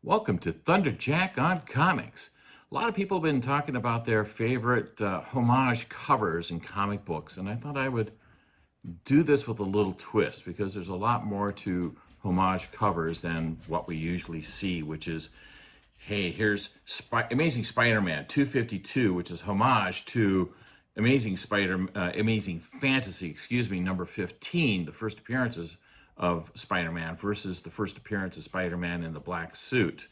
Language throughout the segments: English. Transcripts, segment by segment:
Welcome to Thunderjack on Comics. A lot of people have been talking about their favorite homage covers in comic books, and I thought I would do this with a little twist because there's a lot more to homage covers than what we usually see, which is, hey, here's Amazing Spider-Man 252, which is homage to Amazing Fantasy, number 15, the first appearances of Spider-Man versus the first appearance of Spider-Man in the black suit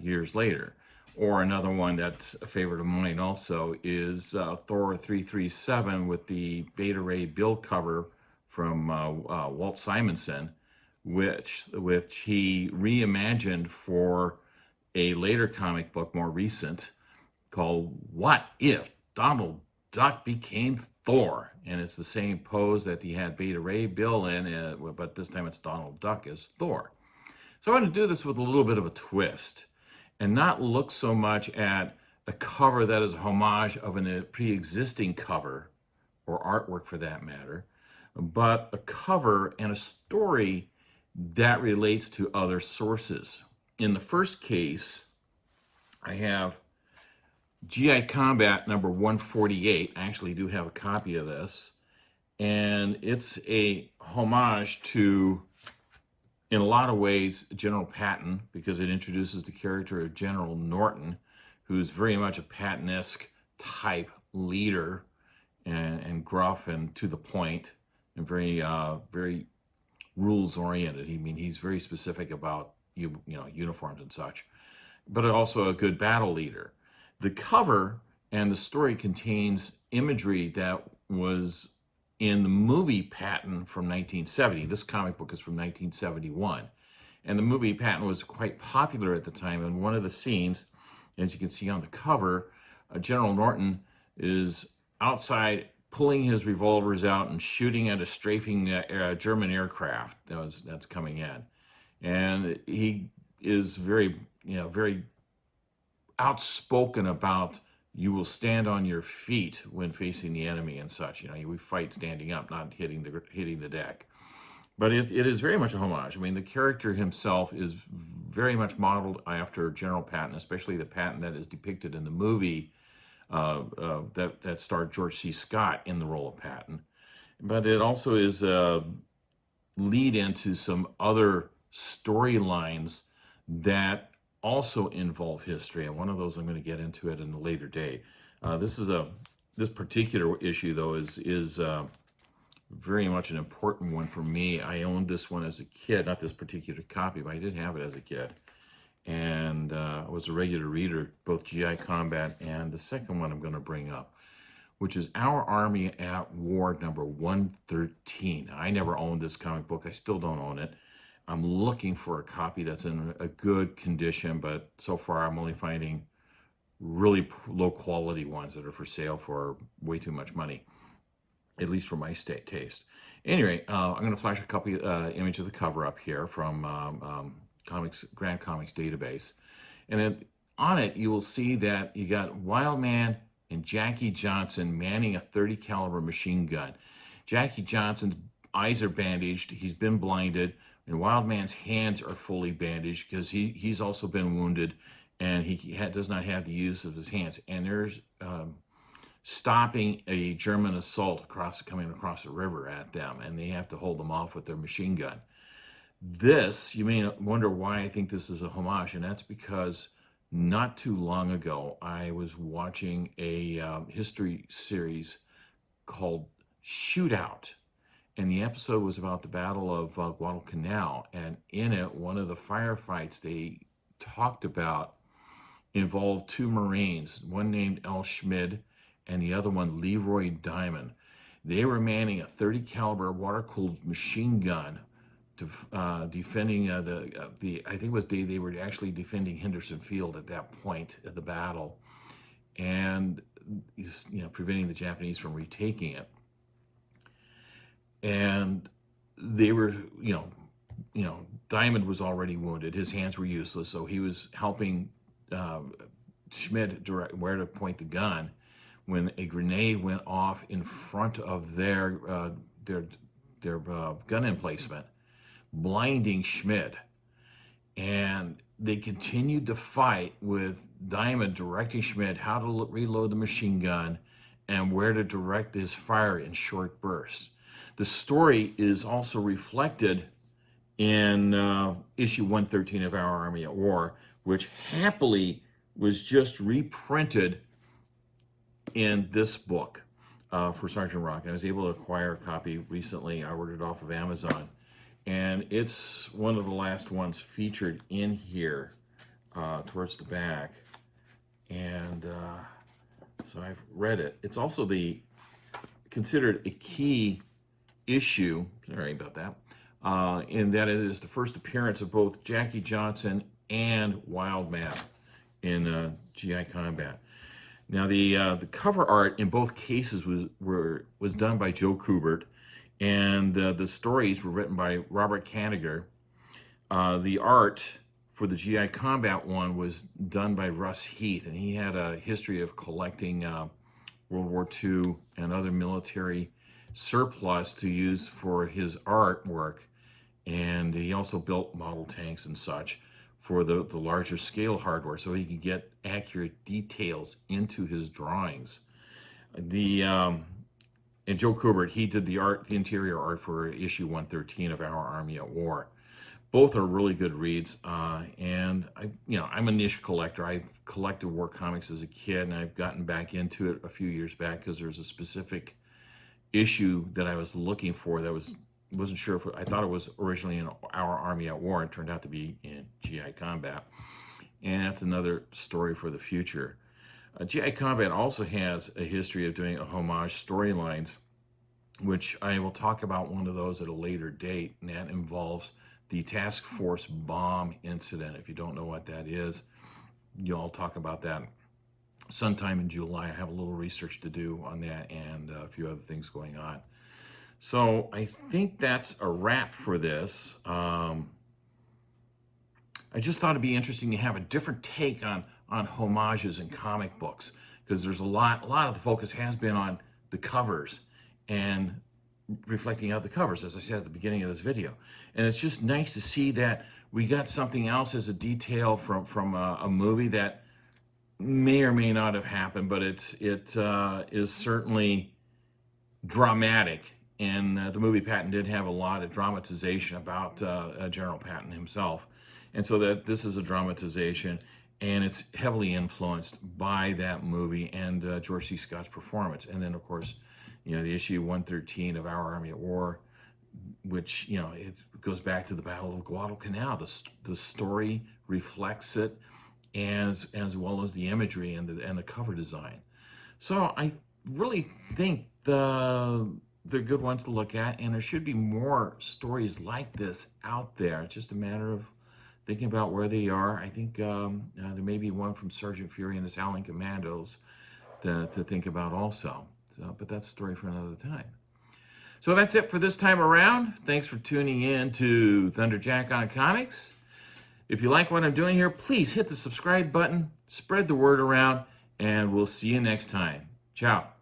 years later. Or another one that's a favorite of mine also is Thor 337 with the Beta Ray Bill cover from Walt Simonson, which he reimagined for a later comic book, more recent, called What If Donald Duck Became Thor? And it's the same pose that he had Beta Ray Bill in, but this time it's Donald Duck as Thor. So I want to do this with a little bit of a twist and not look so much at a cover that is a homage of a pre-existing cover or artwork for that matter, but a cover and a story that relates to other sources. In the first case, I have GI Combat number 148. I actually do have a copy of this. And it's a homage to, in a lot of ways, General Patton, because it introduces the character of General Norton, who's very much a Patton-esque type leader and gruff and to the point and very rules-oriented. He's very specific about uniforms and such, but also a good battle leader. The cover and the story contains imagery that was in the movie Patton from 1970. This comic book is from 1971. And the movie Patton was quite popular at the time. And one of the scenes, as you can see on the cover, General Norton is outside pulling his revolvers out and shooting at a strafing German aircraft that's coming in. And he is very outspoken about you will stand on your feet when facing the enemy and such. We fight standing up, not hitting the deck. But it is very much a homage. The character himself is very much modeled after General Patton, especially the Patton that is depicted in the movie that starred George C. Scott in the role of Patton. But it also is a lead into some other storylines that also involve history, and one of those I'm going to get into it in a later day. This particular issue, though, is very much an important one for me. I owned this one as a kid, not this particular copy, but I did have it as a kid, and I was a regular reader, both GI Combat and the second one I'm going to bring up, which is Our Army at War number 113. I never owned this comic book. I still don't own it. I'm looking for a copy that's in a good condition, but so far I'm only finding really low quality ones that are for sale for way too much money, at least for my taste. Anyway, I'm going to flash a copy image of the cover up here from Grand Comics database. And on it, you will see that you got Wildman and Jackie Johnson manning a .30 caliber machine gun. Jackie Johnson's eyes are bandaged. He's been blinded. And Wildman's hands are fully bandaged because he's also been wounded, and he does not have the use of his hands. And there's stopping a German assault coming across the river at them, and they have to hold them off with their machine gun. This, you may wonder why I think this is a homage, and that's because not too long ago I was watching a history series called Shootout. And the episode was about the Battle of Guadalcanal. And in it, one of the firefights they talked about involved two Marines, one named Schmid and the other one Leroy Diamond. They were manning a .30 caliber water-cooled machine gun defending I think it was they were actually defending Henderson Field at that point of the battle, and preventing the Japanese from retaking it. And they were, Diamond was already wounded. His hands were useless, so he was helping Schmid direct where to point the gun when a grenade went off in front of their gun emplacement, blinding Schmid. And they continued to fight with Diamond directing Schmid how to reload the machine gun and where to direct his fire in short bursts. The story is also reflected in issue 113 of Our Army at War, which happily was just reprinted in this book for Sergeant Rock. I was able to acquire a copy recently. I ordered it off of Amazon. And it's one of the last ones featured in here towards the back. And so I've read it. It's also considered a key issue, sorry about that, in that it is the first appearance of both Jackie Johnson and Wild Man in GI Combat. Now the cover art in both cases was done by Joe Kubert, and the stories were written by Robert Kanigher. The art for the GI Combat one was done by Russ Heath, and he had a history of collecting World War II and other military surplus to use for his artwork. And he also built model tanks and such for the larger scale hardware, so he could get accurate details into his drawings. And Joe Kubert, he did the interior art for issue 113 of Our Army at War. Both are really good reads, and I'm a niche collector. I collected war comics as a kid, and I've gotten back into it a few years back because there's a specific issue that I was looking for that wasn't sure if I thought it was originally in Our Army at War and turned out to be in GI Combat, and that's another story for the future. GI Combat also has a history of doing a homage storylines, which I will talk about one of those at a later date, and that involves the Task Force bomb incident. If you don't know what that is, I'll talk about that sometime in July. I have a little research to do on that and a few other things going on. So I think that's a wrap for this. I just thought it'd be interesting to have a different take on homages in comic books, because there's a lot of the focus has been on the covers and reflecting out the covers, as I said at the beginning of this video. And it's just nice to see that we got something else as a detail from a movie that may or may not have happened, but it is certainly dramatic. And the movie Patton did have a lot of dramatization about General Patton himself. And so that this is a dramatization, and it's heavily influenced by that movie and George C. Scott's performance. And then, of course, the issue 113 of Our Army at War, which, it goes back to the Battle of Guadalcanal. The story reflects it as well as the imagery and the cover design. So I really think they're good ones to look at, and there should be more stories like this out there. It's just a matter of thinking about where they are. I think there may be one from Sergeant Fury and his Howling Commandos to think about also. But that's a story for another time. So that's it for this time around. Thanks for tuning in to Thunderjack on Comics. If you like what I'm doing here, please hit the subscribe button, spread the word around, and we'll see you next time. Ciao.